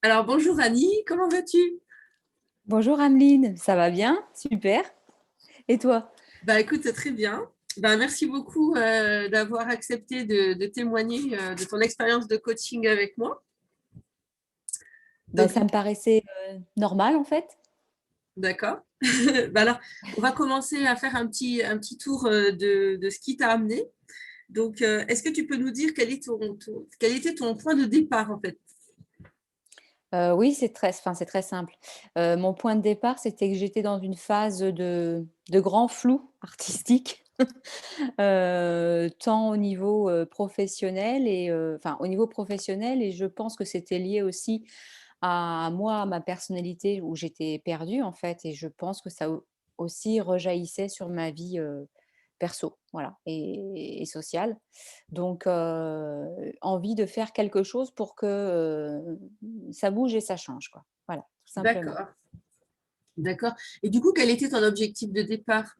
Alors bonjour Annie, comment vas-tu? Bonjour Ameline, ça va bien? Super. Et toi? Bah écoute, très bien. Bah, merci beaucoup d'avoir accepté de témoigner de ton expérience de coaching avec moi. Ben, Donc, ça me paraissait normal en fait. d'accord. Bah alors, on va commencer à faire un petit tour de ce qui t'a amené. Donc, est-ce que tu peux nous dire quel était ton point de départ en fait? Oui, c'est très simple. Mon point de départ, c'était que j'étais dans une phase de grand flou artistique, tant au niveau professionnel enfin, au niveau professionnel, et je pense que c'était lié aussi à moi, à ma personnalité où j'étais perdue en fait, et je pense que ça aussi rejaillissait sur ma vie perso, voilà, et sociale. Donc, envie de faire quelque chose pour que ça bouge et ça change, quoi. Voilà, tout simplement. D'accord, d'accord. Et du coup, quel était ton objectif de départ?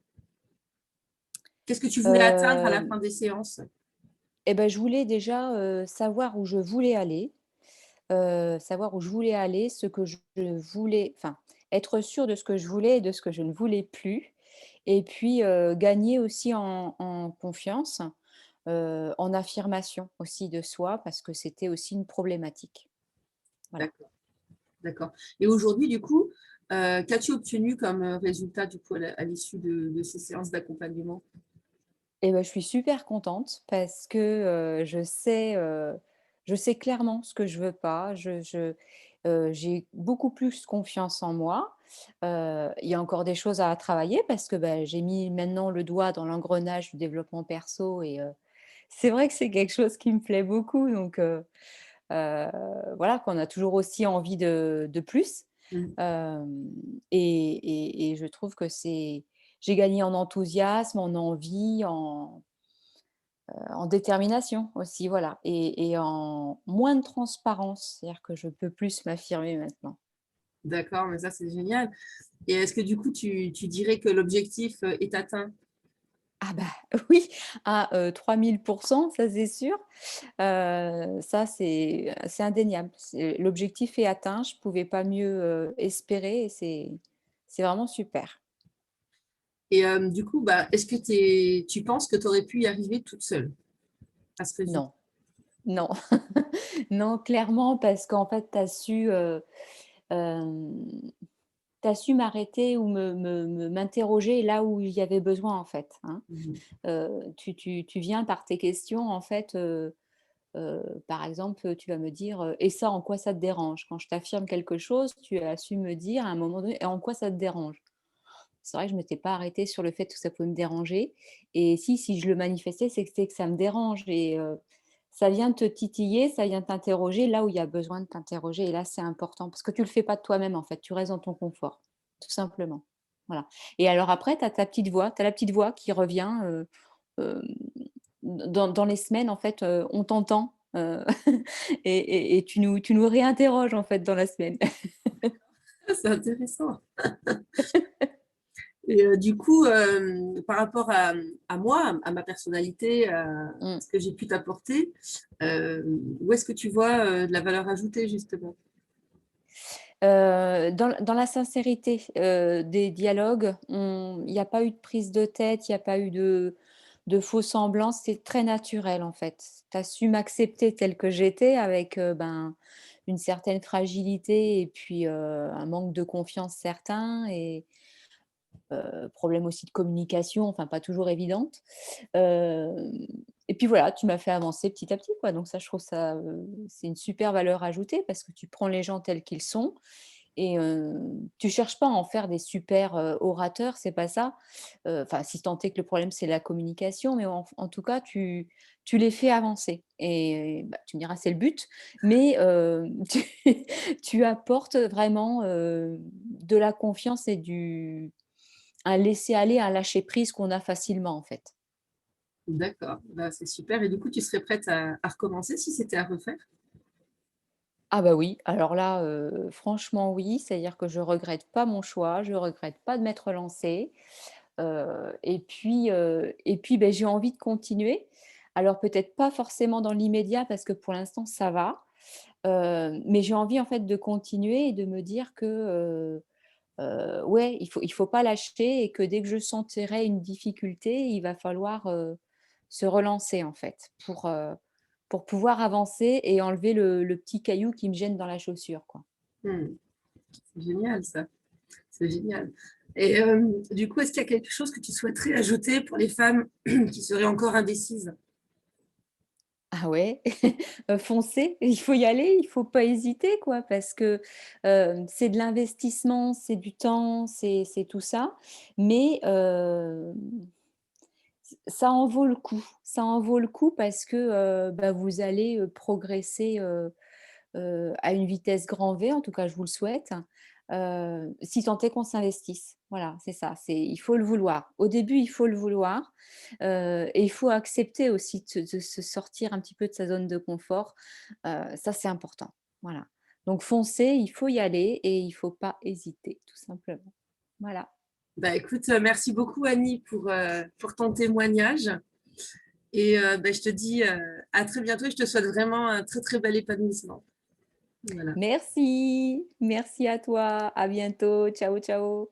Qu'est-ce que tu voulais atteindre à la Euh, fin des séances? et ben, je voulais déjà savoir où je voulais aller, savoir où je voulais aller, ce que je voulais, enfin, être sûre de ce que je voulais et de ce que je ne voulais plus. Et puis gagner aussi en confiance, en affirmation aussi de soi, parce que c'était aussi une problématique. Voilà. D'accord. D'accord. Et aujourd'hui, du coup, qu'as-tu obtenu comme résultat du coup à l'issue de ces séances d'accompagnement? Et ben, je suis super contente parce que je sais clairement ce que je veux pas. J'ai beaucoup plus confiance en moi. Il y a encore des choses à travailler parce que, bah, j'ai mis maintenant le doigt dans l'engrenage du développement perso, et c'est vrai que c'est quelque chose qui me plaît beaucoup, donc heu, voilà, qu'on a toujours aussi envie de plus. Mhm. Hem et je trouve que j'ai gagné en enthousiasme, en envie, en détermination aussi, voilà, et en moins de transparence. C'est-à-dire que je peux plus m'affirmer maintenant. D'accord, mais ça c'est génial. Et est-ce que du coup tu dirais que l'objectif est atteint? Ah bah, oui, à 3000, ça c'est sûr. Ça c'est indéniable. L'objectif est atteint, je pouvais pas mieux espérer, et c'est vraiment super. Et du coup, bah, est-ce que tu penses que tu aurais pu y arriver toute seule à ce résultat? Non, non, non, clairement, parce qu'en fait, tu as su, hem tu su m'arrêter ou m'interroger là où il y avait besoin, en fait, hein. Mhm. Tu viens par tes questions, en fait, par exemple, tu vas me dire, «Et ça, en quoi ça te dérange?» Quand je t'affirme quelque chose, tu as su me dire à un moment donné: «Et en quoi ça te dérange?» C'est vrai que je ne m'étais pas arrêtée sur le fait que ça pouvait me déranger, et si je le manifestais, c'est que ça me dérange, et ça vient te titiller, ça vient t'interroger là où il y a besoin de t'interroger, et là, c'est important parce que tu le fais pas de toi-même, en fait, tu restes dans ton confort, tout simplement. Voilà, et alors après, tu as ta petite voix, tu as la petite voix qui revient, hem, dans les semaines, en fait, on t'entend, et tu nous réinterroges, en fait, dans la semaine. C'est intéressant. Et du coup, par rapport à moi, à ma personnalité, à Mmh. ce que j'ai pu t'apporter, où est-ce que tu vois de la valeur ajoutée justement? Dans la sincérité, des dialogues, il y a pas eu de prise de tête, il y a pas eu de faux semblants, c'est très naturel, en fait. Tu as su m'accepter telle que j'étais avec, ben, une certaine fragilité, et puis, un manque de confiance certain, et problème aussi de communication, enfin pas toujours évidente. Hem et puis voilà, tu m'as fait avancer petit à petit, quoi, donc ça, je trouve ça, c'est une super valeur ajoutée parce que tu prends les gens tels qu'ils sont, et tu cherches pas à en faire des super, orateurs, c'est pas ça. Enfin, si tant est que le problème, c'est la communication, mais en tout cas, tu les fais avancer, et bah, tu me diras, c'est le but, mais tu apportes vraiment, de la confiance et un laisser aller, un lâcher prise qu'on a facilement, en fait. D'accord, bah, c'est super. Et du coup, tu serais prête à recommencer si c'était à refaire? Ah bah oui, alors là, franchement oui, c'est-à-dire que je regrette pas mon choix, je regrette pas de m'être lancée, et puis, j'ai envie de continuer. Alors peut-être pas forcément dans l'immédiat parce que pour l'instant ça va, Mais j'ai envie en fait de continuer et de me dire que, ouais, il faut pas lâcher et que dès que je sentirai une difficulté, il va falloir, se relancer en fait pour pouvoir avancer et enlever le petit caillou qui me gêne dans la chaussure, quoi. Hmm, c'est génial ça, c'est génial. Et du coup, est-ce qu'il y a quelque chose que tu souhaiterais ajouter pour les femmes qui seraient encore indécises? Ah ouais, foncez, il faut y aller, il faut pas hésiter quoi, parce que, c'est de l'investissement, c'est du temps, c'est tout ça, mais ça en vaut le coup. Ça en vaut le coup parce que, bah, vous allez, progresser, à une vitesse grand V, en tout cas je vous le souhaite, si tant est qu'on s'investisse. Voilà, c'est ça, il faut le vouloir. Au début, il faut le vouloir, et il faut accepter aussi de se sortir un petit peu de sa zone de confort, ça c'est important. Voilà. Donc foncez, il faut y aller et il faut pas hésiter, tout simplement. Voilà. Bah, écoute, merci beaucoup Annie pour ton témoignage. Et bah, je te dis à très bientôt et je te souhaite vraiment un très très bel épanouissement. Voilà. Merci, merci à toi, à bientôt, ciao, ciao.